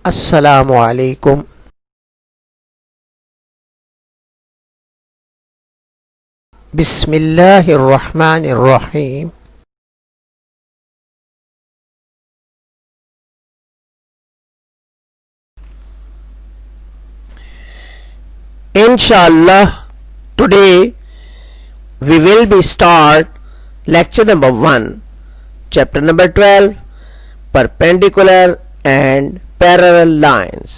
अस्सलामु अलैकुम। बिस्मिल्लाहिर्रहमानिर्रहीम। Inshallah, today we will be start lecture number 1, chapter number 12, perpendicular and parallel lines.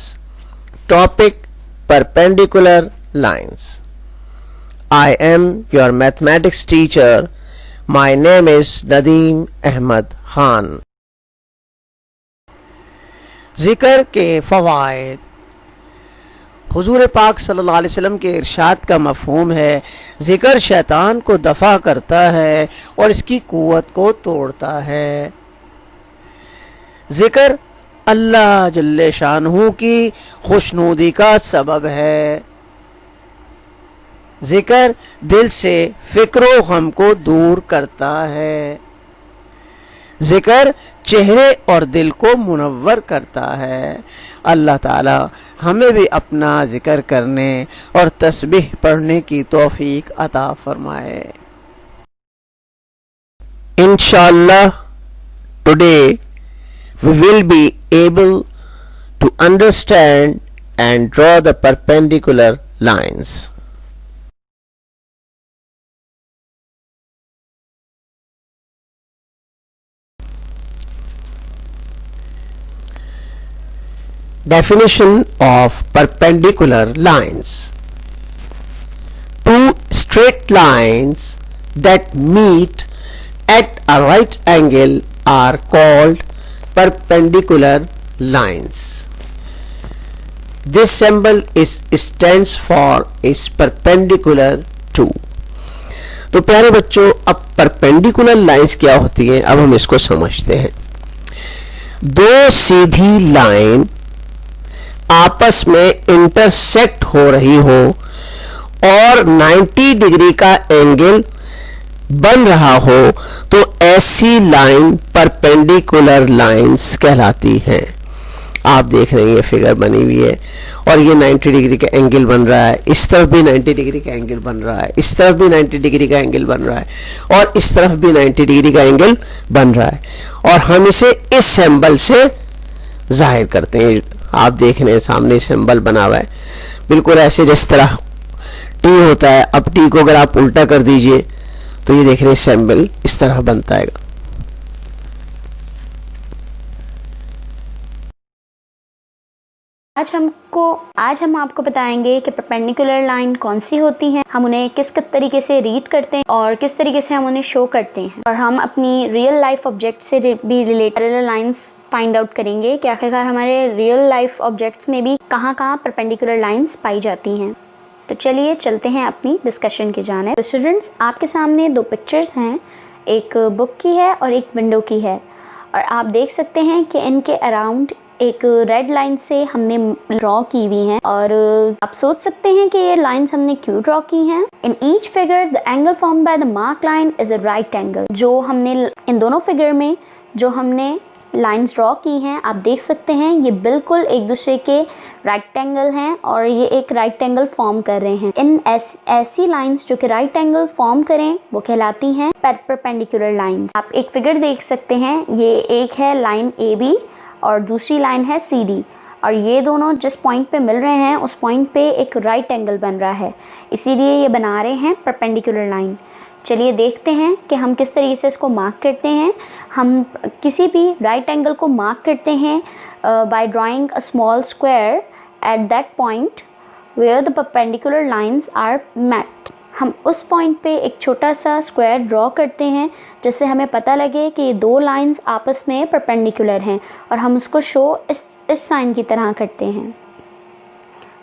Topic: perpendicular lines. I am your mathematics teacher. My name is Nadeem Ahmad Khan. ज़िक्र के फ़वाइद। हुजूर पाक सल्लल्लाहु अलैहि वसल्लम के इरशाद का मफ़हूम है, ज़िक्र शैतान को दफ़ा करता है और इसकी क़ुव्वत को तोड़ता है। ज़िक्र अल्लाह जल्ले शानहू की खुशनूदी का सबब है। ज़िक्र दिल से फ़िक्र व गम को दूर करता है। ज़िक्र चेहरे और दिल को मुनव्वर करता है। अल्लाह ताला हमें भी अपना ज़िक्र करने और तस्बीह पढ़ने की तौफीक अता फरमाए। इंशाअल्लाह today we will be able to understand and draw the perpendicular lines. Definition of perpendicular lines: two straight lines that meet at a right angle are called perpendicular lines. This symbol stands for is perpendicular to. तो प्यारे बच्चों, अब perpendicular lines क्या होती हैं, अब हम इसको समझते हैं। दो सीधी लाइन आपस में इंटरसेक्ट हो रही हो और 90 डिग्री का एंगल बन रहा हो तो ऐसी लाइन परपेंडिकुलर लाइंस कहलाती हैं। आप देख रहे हैं ये फिगर बनी हुई है और ये 90 डिग्री का एंगल बन रहा है, इस तरफ भी 90 डिग्री का एंगल बन रहा है, इस तरफ भी 90 डिग्री का एंगल बन रहा है और इस तरफ भी 90 डिग्री का एंगल बन रहा है और हम इसे इस सिंबल से जाहिर करते हैं। आप देख रहे हैं सामने सिंबल बना हुआ है, बिल्कुल ऐसे जिस तरह टी होता है। अब टी को अगर आप उल्टा कर दीजिए तो ये देख रहे हैं सिंबल इस तरह बनता है। आज हम आपको बताएंगे कि परपेंडिकुलर लाइन कौन सी होती हैं, हम उन्हें किस तरीके से रीड करते हैं और किस तरीके से हम उन्हें शो करते हैं, और हम अपनी रियल लाइफ ऑब्जेक्ट से भी रिलेटेड लाइंस फाइंड आउट करेंगे कि आखिरकार हमारे रियल लाइफ ऑब्जेक्ट्स में भी कहाँ परपेंडिकुलर लाइंस पाई जाती हैं। तो चलिए चलते हैं अपनी डिस्कशन की जानिब। तो स्टूडेंट्स, आपके सामने दो पिक्चर्स हैं, एक बुक की है और एक विंडो की है, और आप देख सकते हैं कि इनके अराउंड एक रेड लाइन से हमने ड्रॉ की हुई हैं, और आप सोच सकते हैं कि ये लाइंस हमने क्यों ड्रॉ की हैं। In each figure the angle form by the mark line is a right angle. जो हमने इन दोनों फिगर में जो हमने लाइंस ड्रॉ की हैं, आप देख सकते हैं ये बिल्कुल एक दूसरे के राइट एंगल हैं और ये एक राइट एंगल फॉर्म कर रहे हैं। इन ऐसी लाइंस जो कि राइट एंगल फॉर्म करें वो कहलाती हैं परपेंडिकुलर लाइंस। आप एक फिगर देख सकते हैं, ये एक है लाइन AB और दूसरी लाइन है CD, और ये दोनों जिस पॉइंट पे मिल रहे हैं उस पॉइंट पे एक राइट एंगल बन रहा है, इसीलिए ये बना रहे हैं परपेंडिकुलर लाइन। चलिए देखते हैं कि हम किस तरीके से इसको मार्क करते हैं। हम किसी भी राइट एंगल को मार्क करते हैं by drawing a small square at that point where the perpendicular lines are met. हम उस पॉइंट पे एक छोटा सा स्क्वायर ड्रॉ करते हैं जिससे हमें पता लगे कि ये दो लाइंस आपस में परपेंडिकुलर हैं, और हम उसको शो इस साइन की तरह करते हैं।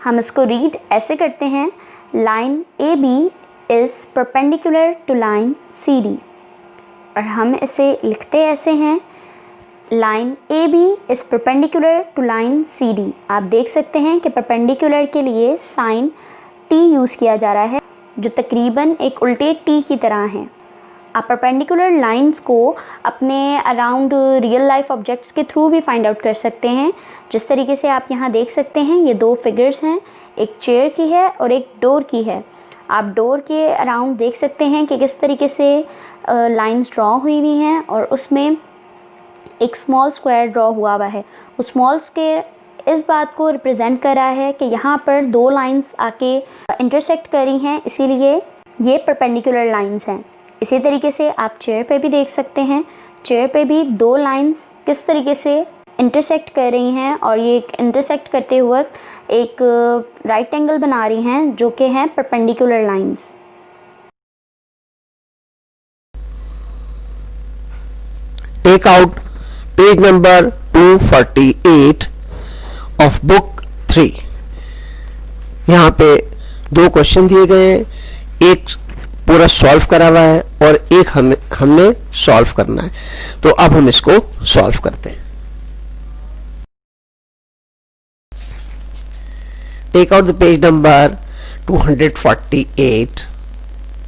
हम इसको रीड ऐसे करते हैं, line AB is perpendicular to line CD, और हम इसे लिखते ऐसे हैं, line AB is perpendicular to line CD। आप देख सकते हैं कि परपेंडिकुलर के लिए साइन T यूज़ किया जा रहा है जो तकरीबन एक उल्टे T की तरह है। आप परपेंडिकुलर लाइंस को अपने अराउंड रियल लाइफ ऑब्जेक्ट्स के थ्रू भी फाइंड आउट कर सकते हैं। जिस तरीके से आप यहाँ देख सकते हैं, ये दो फिगर्स हैं, एक चेयर की है और एक डोर की है। आप डोर के अराउंड देख सकते हैं कि किस तरीके से लाइंस ड्रॉ हुई हुई हैं और उसमें एक स्मॉल स्क्वायर ड्रॉ हुआ हुआ है। उस स्मॉल स्क्वायर इस बात को रिप्रेजेंट कर रहा है कि यहाँ पर दो लाइंस आके इंटरसेक्ट करी हैं, इसीलिए ये परपेंडिकुलर लाइंस हैं। इसी तरीके से आप चेयर पे भी देख सकते हैं, चेयर पे भी दो लाइंस किस तरीके से इंटरसेक्ट कर रही हैं और ये इंटरसेक्ट करते हुए एक राइट एंगल बना रही हैं, जो कि हैं perpendicular lines. Take out page number 248 of book 3। यहाँ पे दो क्वेश्चन दिए गए हैं, एक पूरा सॉल्व करा हुआ है और एक हमने सॉल्व करना है। तो अब हम इसको सॉल्व करते हैं। Take out the page number 248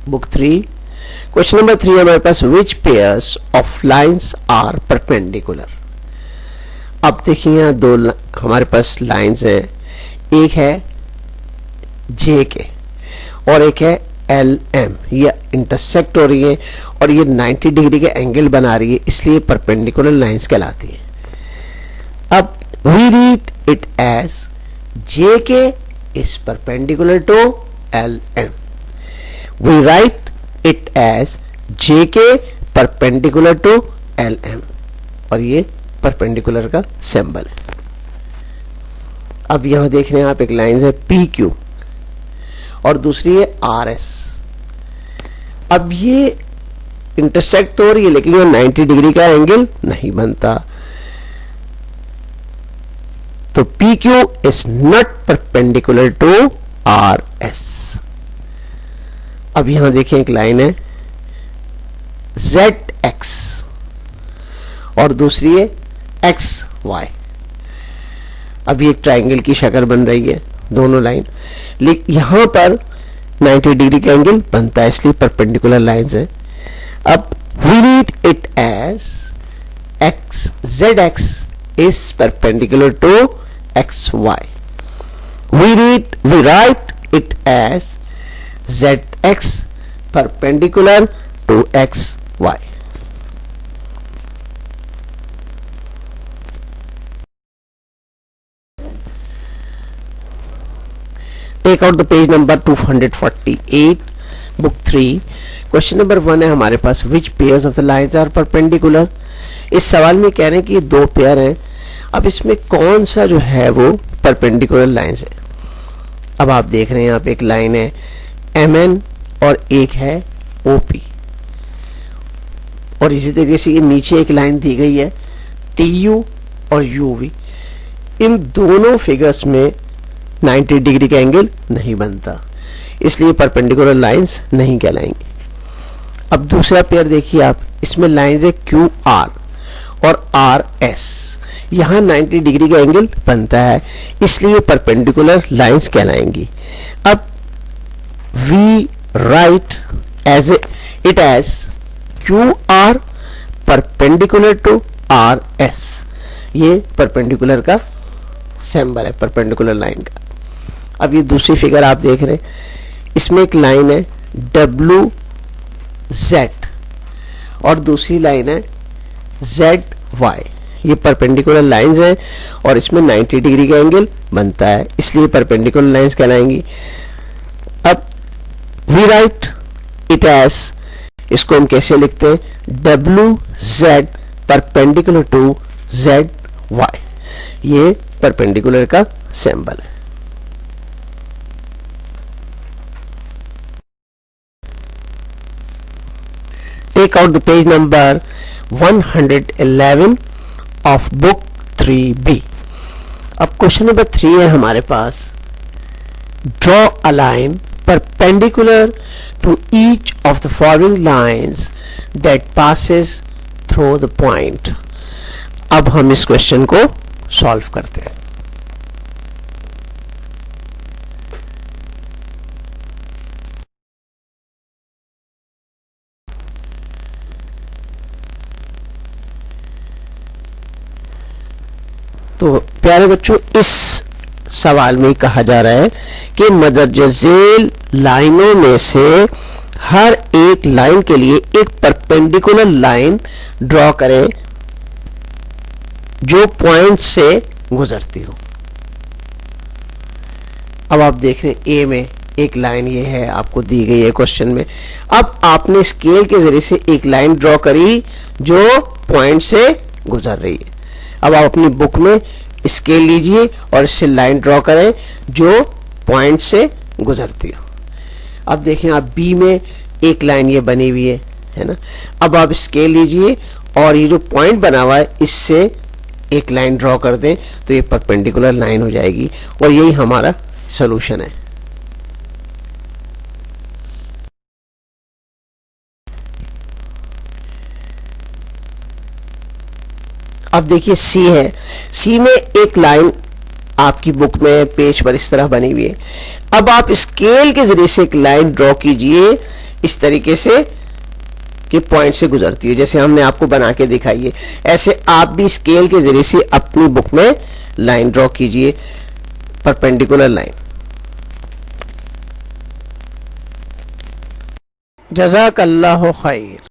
book 3। Question number 3 हमारे पास, which pairs of lines are perpendicular. अब देखिए यहाँ दो हमारे पास लाइंस हैं, एक है जे के और एक है एल एम। ये इंटरसेक्ट हो रही है और ये 90 डिग्री के एंगल बना रही है, इसलिए परपेंडिकुलर लाइंस कहलाती है। अब we read it as J K is perpendicular to L M. We write it as J K perpendicular to L M और ये परपेंडिकुलर का सिंबल है। अब यहां देख रहे हैं आप, एक लाइन है पी क्यू और दूसरी है आर एस। अब ये इंटरसेक्ट तो हो रही है लेकिन ये 90 डिग्री का एंगल नहीं बनता, तो P Q is not perpendicular to R S. अब यहां देखिए एक लाइन है जेड एक्स और दूसरी है एक्स वाई। अभी एक ट्राइंगल की शक्ल बन रही है दोनों लाइन, लेकिन यहां पर 90 डिग्री का एंगल बनता है, इसलिए परपेंडिकुलर लाइंस है। अब we read it as x z x is perpendicular to x y. We write it as zx perpendicular to xy। Take out the page number 248 book 3। Question number 1 है हमारे पास, which pairs of the lines are perpendicular. इस सवाल में कह रहे हैं कि ये दो पेयर हैं, अब इसमें कौन सा जो है वो परपेंडिकुलर लाइंस है। अब आप देख रहे हैं यहाँ पे एक लाइन है MN और एक है OP और इसी तरीके से ये नीचे एक लाइन दी गई है TU और UV। इन दोनों फिगर्स में 90 डिग्री का एंगल नहीं बनता, इसलिए परपेंडिकुलर लाइंस नहीं कहलाएंगे। अब दूसरा पेयर देखिए आप, इसमें लाइंस है QR और RS। यहाँ 90 डिग्री का एंगल बनता है, इसलिए परपेंडिकुलर लाइंस कहलाएंगी। अब we write it as QR perpendicular to RS। ये परपेंडिकुलर का सिंबल है, परपेंडिकुलर लाइन का। अब ये दूसरी फिगर आप देख रहे हैं, इसमें एक लाइन है WZ और दूसरी लाइन है ZY। ये परपेंडिकुलर लाइंस हैं और इसमें 90 डिग्री का एंगल बनता है, इसलिए परपेंडिकुलर लाइंस कहलाएंगी। अब वी राइट इट एज, इसको हम कैसे लिखते हैं, WZ परपेंडिकुलर टू ZY। ये परपेंडिकुलर का सिंबल है। Take out the page number 111 of book 3B। अब क्वेश्चन नंबर 3 है हमारे पास, draw a line perpendicular to each of the following lines that passes through the point। अब हम इस क्वेश्चन को सॉल्व करते हैं। तो प्यारे बच्चों, इस सवाल में कहा जा रहा है कि मदरज झेल लाइनों में से हर एक लाइन के लिए एक परपेंडिकुलर लाइन ड्रॉ करें जो पॉइंट से गुजरती हो। अब आप देख रहे हैं ए में एक लाइन ये है, आपको दी गई है क्वेश्चन में। अब आपने स्केल के जरिए से एक लाइन ड्रॉ करी जो पॉइंट से गुजर रही है। अब आप अपनी बुक में स्केल लीजिए और इससे लाइन ड्रॉ करें जो पॉइंट से गुजरती हो। अब देखें, आप बी में एक लाइन ये बनी हुई है ना। अब आप स्केल लीजिए और ये जो पॉइंट बना हुआ है इससे एक लाइन ड्रॉ कर दें तो ये परपेंडिकुलर लाइन हो जाएगी और यही हमारा सॉल्यूशन है। अब देखिए सी है, सी में एक लाइन आपकी बुक में पेज पर इस तरह बनी हुई है। अब आप स्केल के जरिए से एक लाइन ड्रॉ कीजिए इस तरीके से कि पॉइंट से गुजरती है, जैसे हमने आपको बना के दिखाई है। ऐसे आप भी स्केल के जरिए से अपनी बुक में लाइन ड्रॉ कीजिए, परपेंडिकुलर लाइन। जज़ाकल्लाहु खैर।